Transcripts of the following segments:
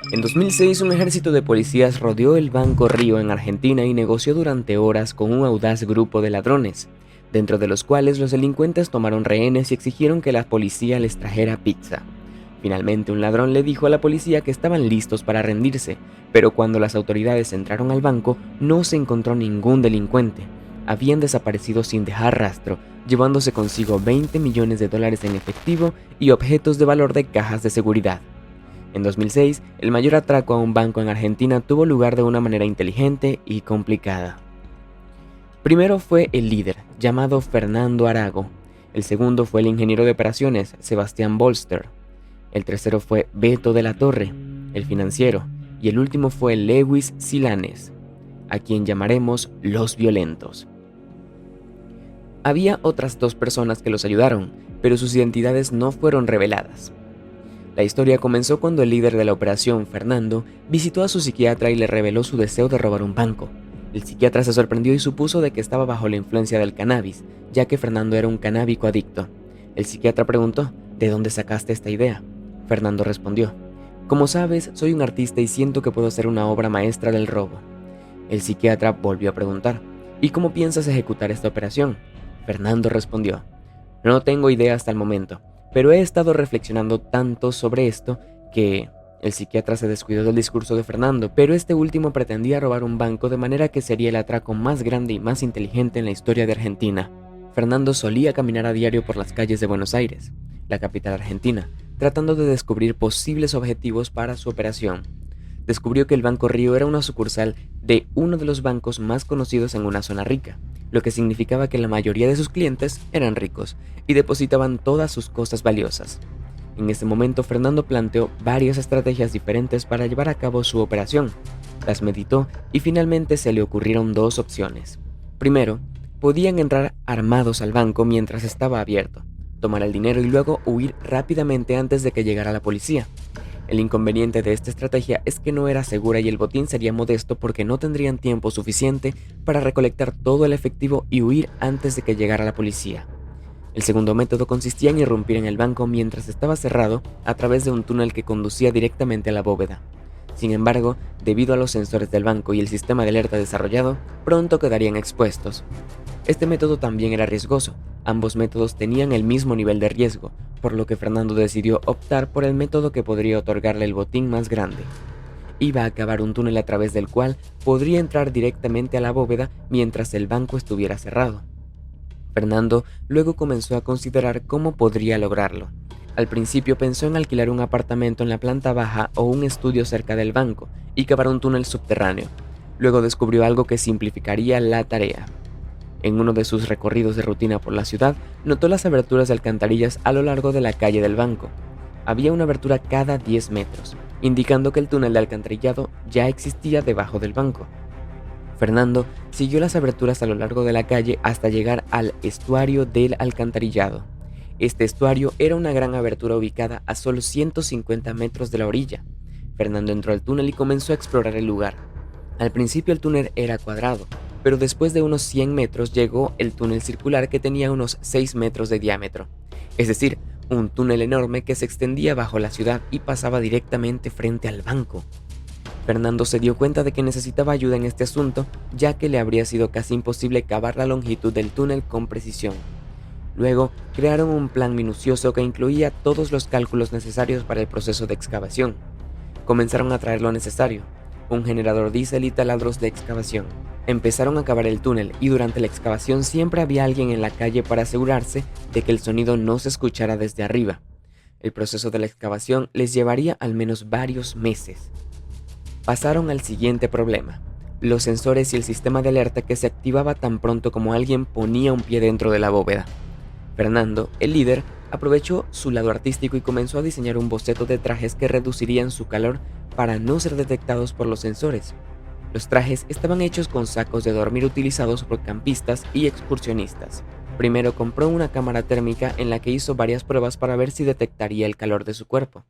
En 2006, un ejército de policías rodeó el Banco Río en Argentina y negoció durante horas con un audaz grupo de ladrones, dentro de los cuales los delincuentes tomaron rehenes y exigieron que la policía les trajera pizza. Finalmente, un ladrón le dijo a la policía que estaban listos para rendirse, pero cuando las autoridades entraron al banco, no se encontró ningún delincuente. Habían desaparecido sin dejar rastro, llevándose consigo $20 millones en efectivo y objetos de valor de cajas de seguridad. En 2006, el mayor atraco a un banco en Argentina tuvo lugar de una manera inteligente y complicada. Primero fue el líder, llamado Fernando Arago. El segundo fue el ingeniero de operaciones, Sebastián Bolster. El tercero fue Beto de la Torre, el financiero. Y el último fue Lewis Silanes, a quien llamaremos los violentos. Había otras dos personas que los ayudaron, pero sus identidades no fueron reveladas. La historia comenzó cuando el líder de la operación, Fernando, visitó a su psiquiatra y le reveló su deseo de robar un banco. El psiquiatra se sorprendió y supuso de que estaba bajo la influencia del cannabis, ya que Fernando era un canábico adicto. El psiquiatra preguntó, ¿de dónde sacaste esta idea? Fernando respondió, como sabes, soy un artista y siento que puedo hacer una obra maestra del robo. El psiquiatra volvió a preguntar, ¿y cómo piensas ejecutar esta operación? Fernando respondió, no tengo idea hasta el momento, pero he estado reflexionando tanto sobre esto que... El psiquiatra se descuidó del discurso de Fernando, pero este último pretendía robar un banco de manera que sería el atraco más grande y más inteligente en la historia de Argentina. Fernando solía caminar a diario por las calles de Buenos Aires, la capital argentina, tratando de descubrir posibles objetivos para su operación. Descubrió que el Banco Río era una sucursal de uno de los bancos más conocidos en una zona rica, lo que significaba que la mayoría de sus clientes eran ricos y depositaban todas sus cosas valiosas. En ese momento, Fernando planteó varias estrategias diferentes para llevar a cabo su operación. Las meditó y finalmente se le ocurrieron dos opciones. Primero, podían entrar armados al banco mientras estaba abierto, tomar el dinero y luego huir rápidamente antes de que llegara la policía. El inconveniente de esta estrategia es que no era segura y el botín sería modesto porque no tendrían tiempo suficiente para recolectar todo el efectivo y huir antes de que llegara la policía. El segundo método consistía en irrumpir en el banco mientras estaba cerrado a través de un túnel que conducía directamente a la bóveda. Sin embargo, debido a los sensores del banco y el sistema de alerta desarrollado, pronto quedarían expuestos. Este método también era riesgoso. Ambos métodos tenían el mismo nivel de riesgo, por lo que Fernando decidió optar por el método que podría otorgarle el botín más grande. Iba a cavar un túnel a través del cual podría entrar directamente a la bóveda mientras el banco estuviera cerrado. Fernando luego comenzó a considerar cómo podría lograrlo. Al principio pensó en alquilar un apartamento en la planta baja o un estudio cerca del banco y cavar un túnel subterráneo. Luego descubrió algo que simplificaría la tarea. En uno de sus recorridos de rutina por la ciudad, notó las aberturas de alcantarillas a lo largo de la calle del banco. Había una abertura cada 10 metros, indicando que el túnel de alcantarillado ya existía debajo del banco. Fernando siguió las aberturas a lo largo de la calle hasta llegar al estuario del alcantarillado. Este estuario era una gran abertura ubicada a solo 150 metros de la orilla. Fernando entró al túnel y comenzó a explorar el lugar. Al principio el túnel era cuadrado, pero después de unos 100 metros llegó el túnel circular que tenía unos 6 metros de diámetro. Es decir, un túnel enorme que se extendía bajo la ciudad y pasaba directamente frente al banco. Fernando se dio cuenta de que necesitaba ayuda en este asunto, ya que le habría sido casi imposible cavar la longitud del túnel con precisión. Luego, crearon un plan minucioso que incluía todos los cálculos necesarios para el proceso de excavación. Comenzaron a traer lo necesario, un generador diésel y taladros de excavación. Empezaron a cavar el túnel y durante la excavación siempre había alguien en la calle para asegurarse de que el sonido no se escuchara desde arriba. El proceso de la excavación les llevaría al menos varios meses. Pasaron al siguiente problema, los sensores y el sistema de alerta que se activaba tan pronto como alguien ponía un pie dentro de la bóveda. Fernando, el líder, aprovechó su lado artístico y comenzó a diseñar un boceto de trajes que reducirían su calor para no ser detectados por los sensores. Los trajes estaban hechos con sacos de dormir utilizados por campistas y excursionistas. Primero compró una cámara térmica en la que hizo varias pruebas para ver si detectaría el calor de su cuerpo.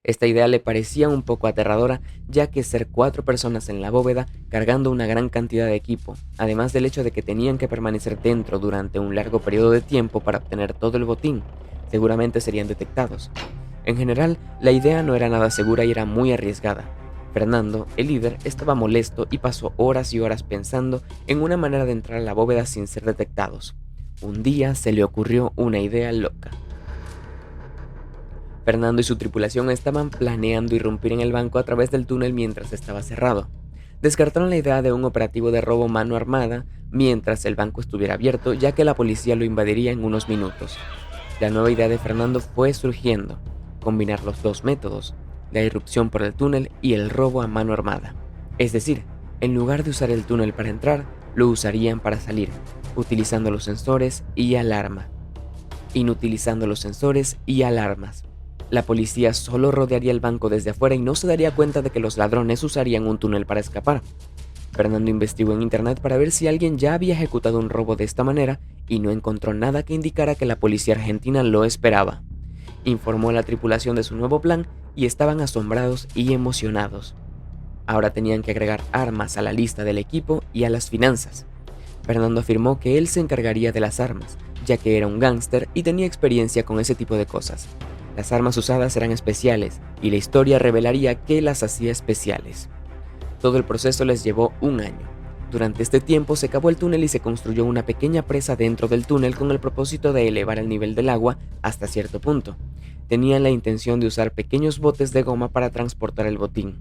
Esta idea le parecía un poco aterradora, ya que ser 4 personas en la bóveda cargando una gran cantidad de equipo, además del hecho de que tenían que permanecer dentro durante un largo periodo de tiempo para obtener todo el botín, seguramente serían detectados. En general, la idea no era nada segura y era muy arriesgada. Fernando, el líder, estaba molesto y pasó horas y horas pensando en una manera de entrar a la bóveda sin ser detectados. Un día se le ocurrió una idea loca. Fernando y su tripulación estaban planeando irrumpir en el banco a través del túnel mientras estaba cerrado. Descartaron la idea de un operativo de robo mano armada mientras el banco estuviera abierto, ya que la policía lo invadiría en unos minutos. La nueva idea de Fernando fue surgiendo: combinar los dos métodos, la irrupción por el túnel y el robo a mano armada. Es decir, en lugar de usar el túnel para entrar, lo usarían para salir, utilizando los sensores y alarma. Inutilizando los sensores y alarmas. La policía solo rodearía el banco desde afuera y no se daría cuenta de que los ladrones usarían un túnel para escapar. Fernando investigó en internet para ver si alguien ya había ejecutado un robo de esta manera y no encontró nada que indicara que la policía argentina lo esperaba. Informó a la tripulación de su nuevo plan y estaban asombrados y emocionados. Ahora tenían que agregar armas a la lista del equipo y a las finanzas. Fernando afirmó que él se encargaría de las armas, ya que era un gángster y tenía experiencia con ese tipo de cosas. Las armas usadas eran especiales y la historia revelaría qué las hacía especiales. Todo el proceso les llevó un año. Durante este tiempo se cavó el túnel y se construyó una pequeña presa dentro del túnel con el propósito de elevar el nivel del agua hasta cierto punto. Tenían la intención de usar pequeños botes de goma para transportar el botín.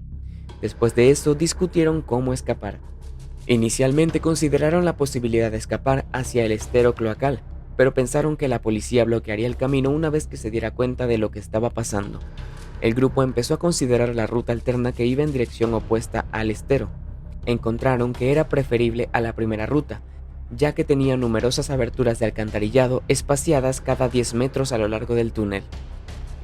Después de eso discutieron cómo escapar. Inicialmente consideraron la posibilidad de escapar hacia el estero cloacal, pero pensaron que la policía bloquearía el camino una vez que se diera cuenta de lo que estaba pasando. El grupo empezó a considerar la ruta alterna que iba en dirección opuesta al estero. Encontraron que era preferible a la primera ruta, ya que tenía numerosas aberturas de alcantarillado espaciadas cada 10 metros a lo largo del túnel.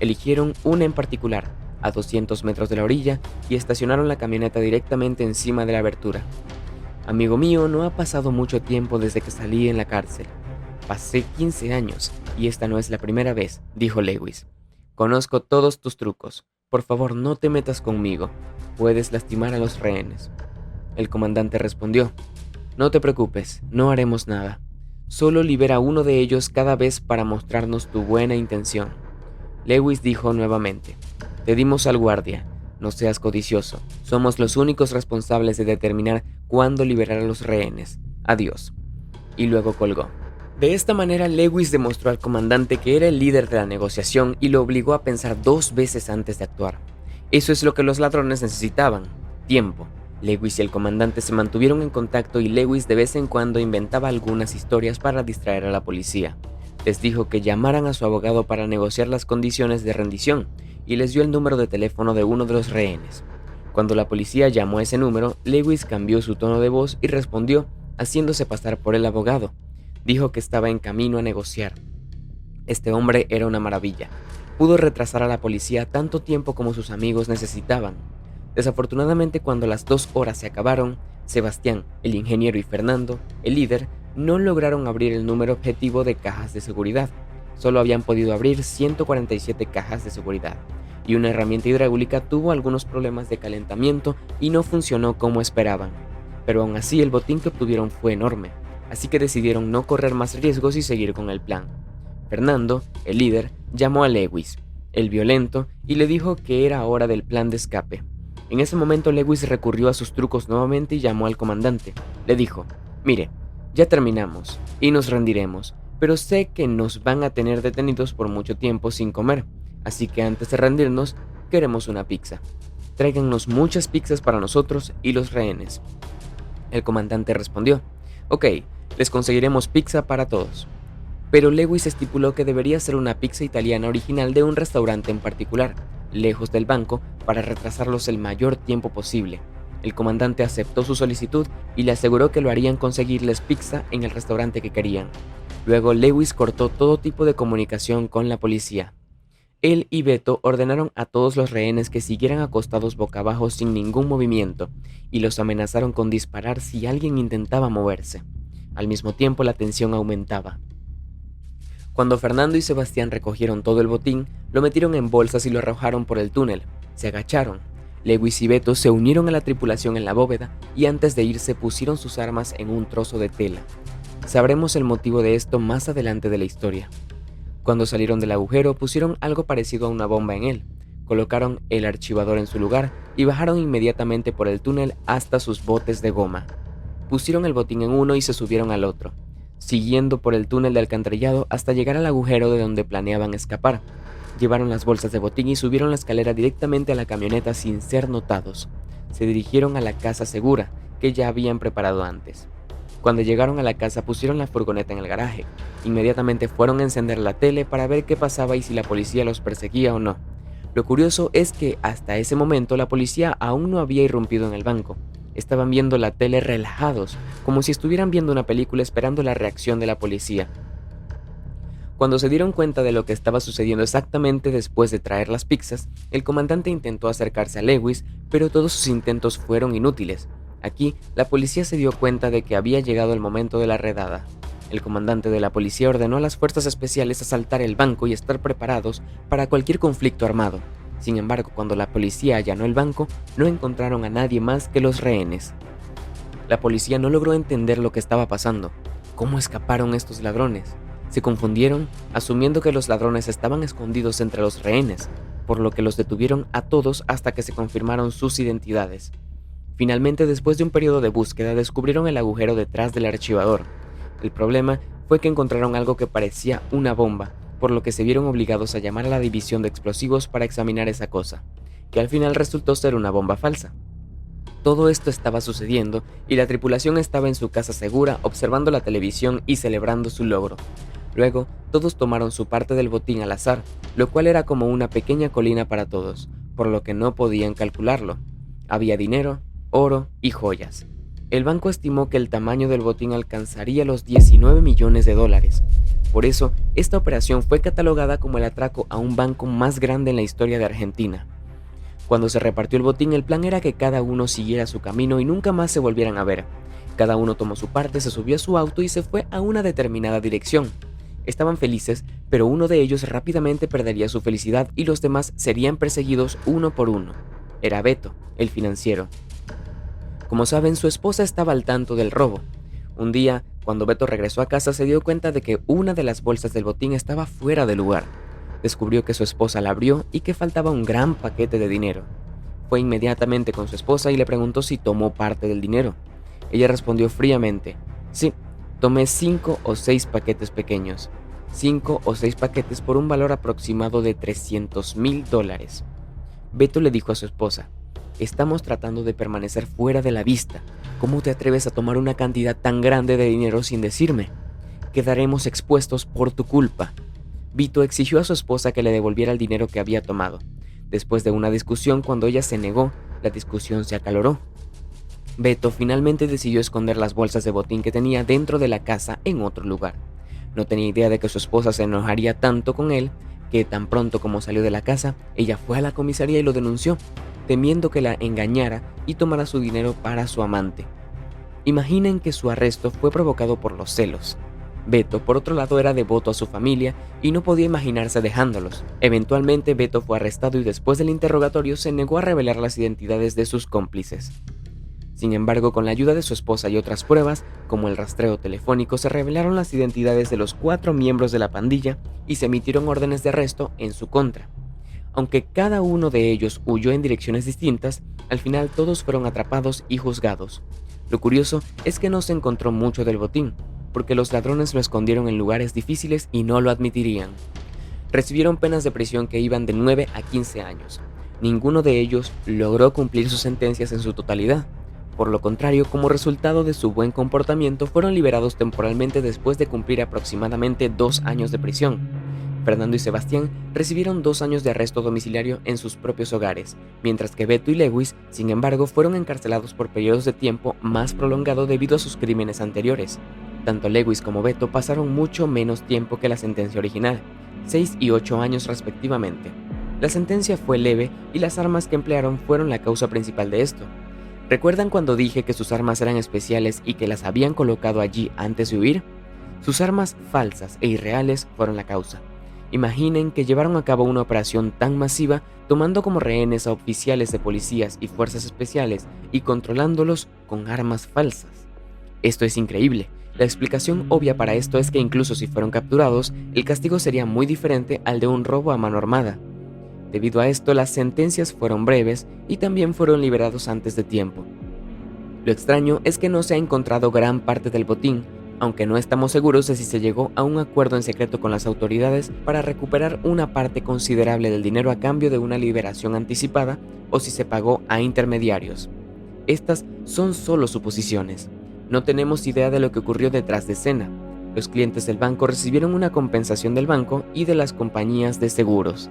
Eligieron una en particular, a 200 metros de la orilla, y estacionaron la camioneta directamente encima de la abertura. Amigo mío, no ha pasado mucho tiempo desde que salí en la cárcel. Pasé 15 años, y esta no es la primera vez, dijo Lewis. Conozco todos tus trucos. Por favor, no te metas conmigo. Puedes lastimar a los rehenes. El comandante respondió: no te preocupes, no haremos nada. Solo libera a uno de ellos cada vez para mostrarnos tu buena intención. Lewis dijo nuevamente: te dimos al guardia. No seas codicioso. Somos los únicos responsables de determinar cuándo liberar a los rehenes. Adiós. Y luego colgó. De esta manera, Lewis demostró al comandante que era el líder de la negociación y lo obligó a pensar 2 veces antes de actuar. Eso es lo que los ladrones necesitaban: tiempo. Lewis y el comandante se mantuvieron en contacto y Lewis de vez en cuando inventaba algunas historias para distraer a la policía. Les dijo que llamaran a su abogado para negociar las condiciones de rendición y les dio el número de teléfono de uno de los rehenes. Cuando la policía llamó a ese número, Lewis cambió su tono de voz y respondió haciéndose pasar por el abogado. Dijo que estaba en camino a negociar. Este hombre era una maravilla. Pudo retrasar a la policía tanto tiempo como sus amigos necesitaban. Desafortunadamente, cuando las 2 horas se acabaron, Sebastián, el ingeniero, y Fernando, el líder, no lograron abrir el número objetivo de cajas de seguridad. Solo habían podido abrir 147 cajas de seguridad, y una herramienta hidráulica tuvo algunos problemas de calentamiento y no funcionó como esperaban. Pero aún así el botín que obtuvieron fue enorme, así que decidieron no correr más riesgos y seguir con el plan. Fernando, el líder, llamó a Lewis, el violento, y le dijo que era hora del plan de escape. En ese momento Lewis recurrió a sus trucos nuevamente y llamó al comandante. Le dijo: mire, ya terminamos y nos rendiremos, pero sé que nos van a tener detenidos por mucho tiempo sin comer, así que antes de rendirnos, queremos una pizza. Tráiganos muchas pizzas para nosotros y los rehenes. El comandante respondió: ok, les conseguiremos pizza para todos. Pero Lewis estipuló que debería ser una pizza italiana original de un restaurante en particular, lejos del banco, para retrasarlos el mayor tiempo posible. El comandante aceptó su solicitud y le aseguró que lo harían conseguirles pizza en el restaurante que querían. Luego Lewis cortó todo tipo de comunicación con la policía. Él y Beto ordenaron a todos los rehenes que siguieran acostados boca abajo sin ningún movimiento y los amenazaron con disparar si alguien intentaba moverse. Al mismo tiempo la tensión aumentaba. Cuando Fernando y Sebastián recogieron todo el botín, lo metieron en bolsas y lo arrojaron por el túnel. Se agacharon. Lewis y Beto se unieron a la tripulación en la bóveda y antes de irse pusieron sus armas en un trozo de tela. Sabremos el motivo de esto más adelante de la historia. Cuando salieron del agujero, pusieron algo parecido a una bomba en él, colocaron el archivador en su lugar y bajaron inmediatamente por el túnel hasta sus botes de goma. Pusieron el botín en uno y se subieron al otro, siguiendo por el túnel de alcantarillado hasta llegar al agujero de donde planeaban escapar. Llevaron las bolsas de botín y subieron la escalera directamente a la camioneta sin ser notados. Se dirigieron a la casa segura, que ya habían preparado antes. Cuando llegaron a la casa pusieron la furgoneta en el garaje. Inmediatamente fueron a encender la tele para ver qué pasaba y si la policía los perseguía o no. Lo curioso es que hasta ese momento la policía aún no había irrumpido en el banco. Estaban viendo la tele relajados, como si estuvieran viendo una película esperando la reacción de la policía. Cuando se dieron cuenta de lo que estaba sucediendo exactamente después de traer las pizzas, el comandante intentó acercarse a Lewis, pero todos sus intentos fueron inútiles. Aquí, la policía se dio cuenta de que había llegado el momento de la redada. El comandante de la policía ordenó a las fuerzas especiales asaltar el banco y estar preparados para cualquier conflicto armado. Sin embargo, cuando la policía allanó el banco, no encontraron a nadie más que los rehenes. La policía no logró entender lo que estaba pasando. ¿Cómo escaparon estos ladrones? Se confundieron, asumiendo que los ladrones estaban escondidos entre los rehenes, por lo que los detuvieron a todos hasta que se confirmaron sus identidades. Finalmente, después de un periodo de búsqueda, descubrieron el agujero detrás del archivador. El problema fue que encontraron algo que parecía una bomba, por lo que se vieron obligados a llamar a la división de explosivos para examinar esa cosa, que al final resultó ser una bomba falsa. Todo esto estaba sucediendo y la tripulación estaba en su casa segura observando la televisión y celebrando su logro. Luego, todos tomaron su parte del botín al azar, lo cual era como una pequeña colina para todos, por lo que no podían calcularlo. Había dinero, oro y joyas. El banco estimó que el tamaño del botín alcanzaría los 19 millones de dólares. Por eso, esta operación fue catalogada como el atraco a un banco más grande en la historia de Argentina. Cuando se repartió el botín, el plan era que cada uno siguiera su camino y nunca más se volvieran a ver. Cada uno tomó su parte, se subió a su auto y se fue a una determinada dirección. Estaban felices, pero uno de ellos rápidamente perdería su felicidad y los demás serían perseguidos uno por uno. Era Beto, el financiero. Como saben, su esposa estaba al tanto del robo. Un día, cuando Beto regresó a casa, se dio cuenta de que una de las bolsas del botín estaba fuera de lugar. Descubrió que su esposa la abrió y que faltaba un gran paquete de dinero. Fue inmediatamente con su esposa y le preguntó si tomó parte del dinero. Ella respondió fríamente: sí, tomé 5 o 6 paquetes pequeños. 5 o 6 paquetes por un valor aproximado de $300,000. Beto le dijo a su esposa: estamos tratando de permanecer fuera de la vista. ¿Cómo te atreves a tomar una cantidad tan grande de dinero sin decirme? Quedaremos expuestos por tu culpa. Vito exigió a su esposa que le devolviera el dinero que había tomado. Después de una discusión, cuando ella se negó, la discusión se acaloró. Beto finalmente decidió esconder las bolsas de botín que tenía dentro de la casa en otro lugar. No tenía idea de que su esposa se enojaría tanto con él, que tan pronto como salió de la casa, ella fue a la comisaría y lo denunció, temiendo que la engañara y tomara su dinero para su amante. Imaginen que su arresto fue provocado por los celos. Beto, por otro lado, era devoto a su familia y no podía imaginarse dejándolos. Eventualmente, Beto fue arrestado y después del interrogatorio se negó a revelar las identidades de sus cómplices. Sin embargo, con la ayuda de su esposa y otras pruebas, como el rastreo telefónico, se revelaron las identidades de los 4 miembros de la pandilla y se emitieron órdenes de arresto en su contra. Aunque cada uno de ellos huyó en direcciones distintas, al final todos fueron atrapados y juzgados. Lo curioso es que no se encontró mucho del botín, porque los ladrones lo escondieron en lugares difíciles y no lo admitirían. Recibieron penas de prisión que iban de 9 a 15 años. Ninguno de ellos logró cumplir sus sentencias en su totalidad. Por lo contrario, como resultado de su buen comportamiento, fueron liberados temporalmente después de cumplir aproximadamente 2 años de prisión. Fernando y Sebastián recibieron 2 años de arresto domiciliario en sus propios hogares, mientras que Beto y Lewis, sin embargo, fueron encarcelados por periodos de tiempo más prolongado debido a sus crímenes anteriores. Tanto Lewis como Beto pasaron mucho menos tiempo que la sentencia original, 6 y 8 años respectivamente. La sentencia fue leve y las armas que emplearon fueron la causa principal de esto. ¿Recuerdan cuando dije que sus armas eran especiales y que las habían colocado allí antes de huir? Sus armas falsas e irreales fueron la causa. Imaginen que llevaron a cabo una operación tan masiva tomando como rehenes a oficiales de policías y fuerzas especiales y controlándolos con armas falsas. Esto es increíble. La explicación obvia para esto es que incluso si fueron capturados, el castigo sería muy diferente al de un robo a mano armada. Debido a esto, las sentencias fueron breves y también fueron liberados antes de tiempo. Lo extraño es que no se ha encontrado gran parte del botín, aunque no estamos seguros de si se llegó a un acuerdo en secreto con las autoridades para recuperar una parte considerable del dinero a cambio de una liberación anticipada o si se pagó a intermediarios. Estas son solo suposiciones. No tenemos idea de lo que ocurrió detrás de escena. Los clientes del banco recibieron una compensación del banco y de las compañías de seguros.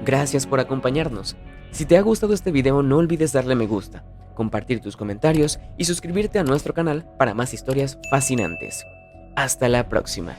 Gracias por acompañarnos. Si te ha gustado este video, no olvides darle me gusta, compartir tus comentarios y suscribirte a nuestro canal para más historias fascinantes. Hasta la próxima.